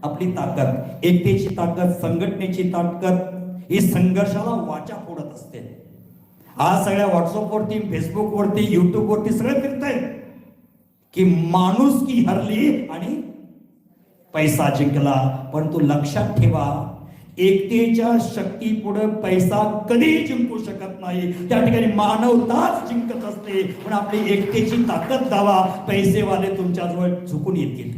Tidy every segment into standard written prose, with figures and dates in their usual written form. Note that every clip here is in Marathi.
आपली ताकद, एकतेची ताकद, संघटनेची ताकद ही संघर्षाला वाचा फोडत असते. आज सगळ्या व्हॉट्सअपवरती, फेसबुकवरती, युट्यूबवरती सगळे फिरतंय की माणुसकी हरली आणि पैसा जिंकला. परंतु लक्षात ठेवा, एकतेच्या शक्तीपुढे पैसा कधीही जिंकू शकत नाही. त्या ठिकाणी मानवताच जिंकत असते. पण आपली एकतेची ताकद दावा, पैसेवाले तुमच्याजवळ झुकून येतील.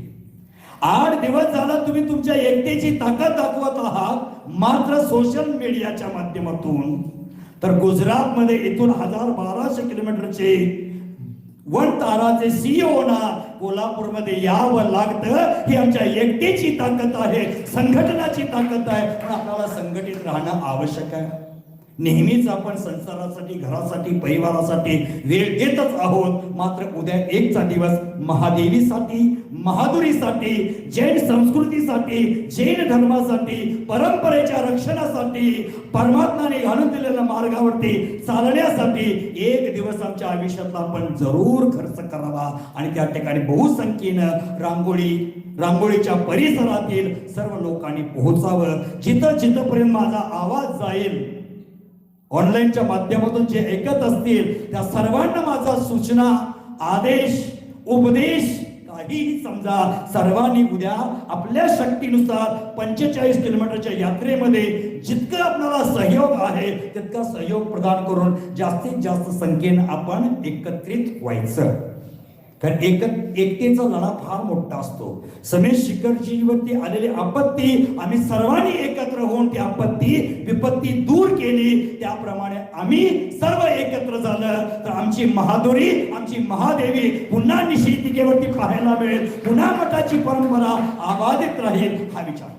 8 दिवस झाला तुम्ही तुमच्या एकतेची ताकद दाखवत आहात, मात्र सोशल मीडियाच्या माध्यमातून. तर गुजरातमध्ये इथून 1200 किलोमीटरचे वनताराचे CEO ना कोल्हापूरमध्ये यावं लागतं. ही आमच्या एकतेची ताकद आहे, संघटनाची ताकद आहे. पण आपल्याला संघटित राहणं आवश्यक आहे. नेहमीच आपण संसारासाठी, घरासाठी, परिवारासाठी वेळ देतच आहोत. मात्र उद्या एकचा दिवस महादेवीसाठी, महादुरीसाठी, जैन संस्कृतीसाठी, जैन धर्मासाठी, परंपरेच्या रक्षणासाठी, परमात्माने घालून दिलेल्या मार्गावरती चालण्यासाठी एक दिवस आमच्या आयुष्यातला आपण जरूर खर्च करावा. आणि त्या ठिकाणी बहुसंख्येनं रांगोळीच्या परिसरातील सर्व लोकांनी पोहोचावं. जिथपर्यंत माझा आवाज जाईल, ऑनलाईनच्या माध्यमातून जे ऐकत असतील त्या सर्वांना माझा सूचना, आदेश, उपदेश काहीही समजा, सर्वांनी उद्या आपल्या शक्तीनुसार 45 किलोमीटरच्या यात्रेमध्ये जितकं आपल्याला सहयोग आहे तितका सहयोग प्रदान करून जास्तीत जास्त संख्येने आपण एकत्रित व्हायचं. कारण एकतेचा लढा फार मोठा असतो. समेश शिखरजीवरती आलेली आपत्ती आम्ही सर्वांनी एकत्र होऊन ती आपत्ती विपत्ती दूर केली. त्याप्रमाणे आम्ही सर्व एकत्र झालं तर आमची महादुरी, आमची महादेवी पुन्हा निशितिकेवरती पाहायला मिळेल. पुन्हा मठाची परंपरा अबाधित राहील हा विचार.